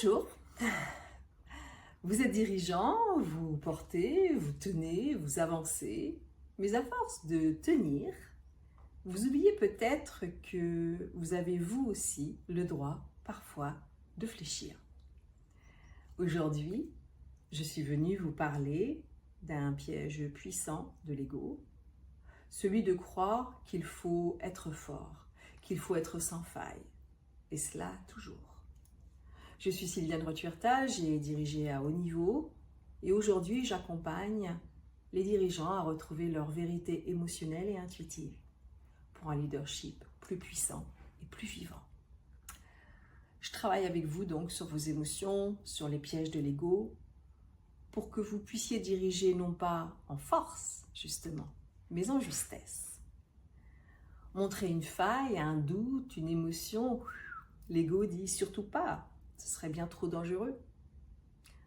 Bonjour, vous êtes dirigeant, vous portez, vous tenez, vous avancez, mais à force de tenir, vous oubliez peut-être que vous avez vous aussi le droit, parfois, de fléchir. Aujourd'hui, je suis venue vous parler d'un piège puissant de l'ego, celui de croire qu'il faut être fort, qu'il faut être sans faille, et cela toujours. Je suis Sylviane Rotuerta, j'ai dirigé à haut niveau et aujourd'hui j'accompagne les dirigeants à retrouver leur vérité émotionnelle et intuitive pour un leadership plus puissant et plus vivant. Je travaille avec vous donc sur vos émotions, sur les pièges de l'ego, pour que vous puissiez diriger non pas en force justement, mais en justesse. Montrer une faille, un doute, une émotion, l'ego dit surtout pas. Ce serait bien trop dangereux.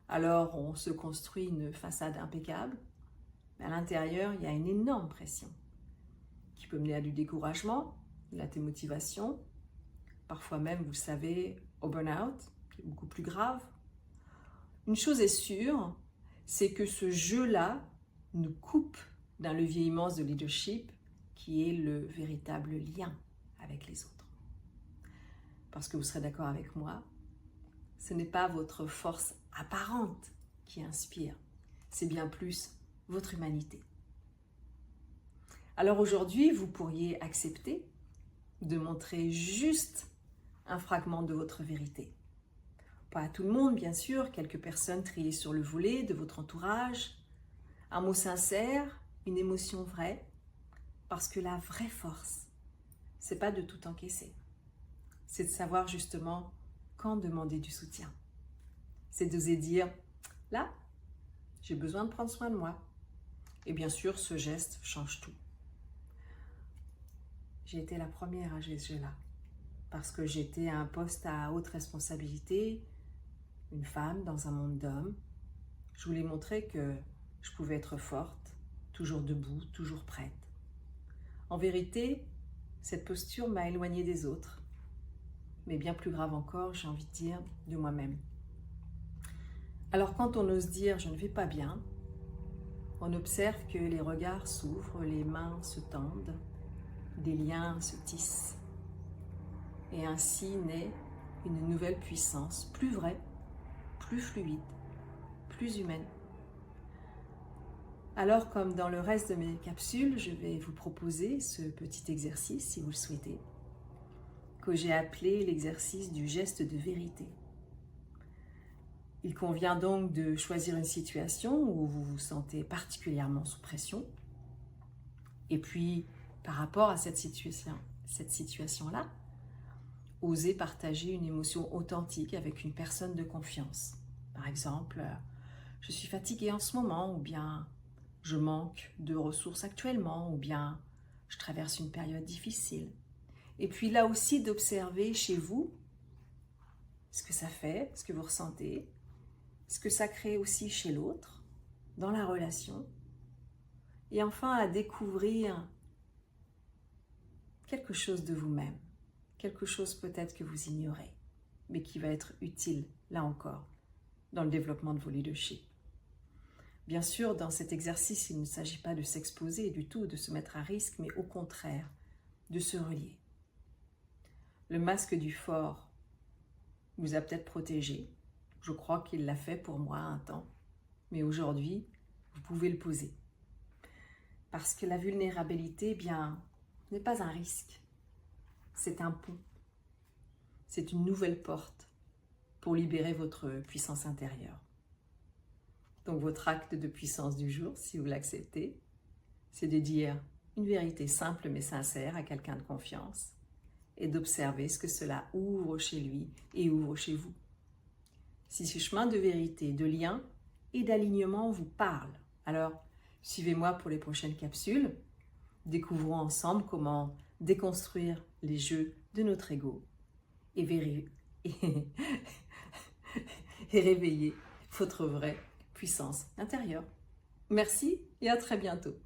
Alors on se construit une façade impeccable, mais à l'intérieur il y a une énorme pression qui peut mener à du découragement, de la démotivation, parfois même, vous savez, au burn-out, qui est beaucoup plus grave. Une chose est sûre, c'est que ce jeu-là nous coupe d'un levier immense de leadership qui est le véritable lien avec les autres. Parce que vous serez d'accord avec moi, ce n'est pas votre force apparente qui inspire, c'est bien plus votre humanité. Alors aujourd'hui, vous pourriez accepter de montrer juste un fragment de votre vérité. Pas à tout le monde, bien sûr, quelques personnes triées sur le volet de votre entourage, un mot sincère, une émotion vraie, parce que la vraie force, c'est pas de tout encaisser, c'est de savoir justement quand demander du soutien. C'est d'oser dire, là, j'ai besoin de prendre soin de moi. Et bien sûr, ce geste change tout. J'ai été la première à ce jeu-là, parce que j'étais à un poste à haute responsabilité, une femme dans un monde d'hommes. Je voulais montrer que je pouvais être forte, toujours debout, toujours prête. En vérité, cette posture m'a éloignée des autres. Mais bien plus grave encore, j'ai envie de dire, de moi-même. Alors quand on ose dire « je ne vais pas bien », on observe que les regards s'ouvrent, les mains se tendent, des liens se tissent. Et ainsi naît une nouvelle puissance, plus vraie, plus fluide, plus humaine. Alors comme dans le reste de mes capsules, je vais vous proposer ce petit exercice, si vous le souhaitez, que j'ai appelé l'exercice du geste de vérité. Il convient donc de choisir une situation où vous vous sentez particulièrement sous pression. Et puis, par rapport à cette situation-là, osez partager une émotion authentique avec une personne de confiance. Par exemple, je suis fatiguée en ce moment, ou bien je manque de ressources actuellement, ou bien je traverse une période difficile. Et puis là aussi d'observer chez vous ce que ça fait, ce que vous ressentez, ce que ça crée aussi chez l'autre, dans la relation, et enfin à découvrir quelque chose de vous-même, quelque chose peut-être que vous ignorez, mais qui va être utile, là encore, dans le développement de vos leaderships. Bien sûr, dans cet exercice, il ne s'agit pas de s'exposer du tout, de se mettre à risque, mais au contraire, de se relier. Le masque du fort vous a peut-être protégé. Je crois qu'il l'a fait pour moi un temps. Mais aujourd'hui, vous pouvez le poser. Parce que la vulnérabilité, eh bien, n'est pas un risque. C'est un pont. C'est une nouvelle porte pour libérer votre puissance intérieure. Donc votre acte de puissance du jour, si vous l'acceptez, c'est de dire une vérité simple mais sincère à quelqu'un de confiance et d'observer ce que cela ouvre chez lui et ouvre chez vous. Si ce chemin de vérité, de lien et d'alignement vous parle, alors suivez-moi pour les prochaines capsules. Découvrons ensemble comment déconstruire les jeux de notre ego et réveiller votre vraie puissance intérieure. Merci et à très bientôt.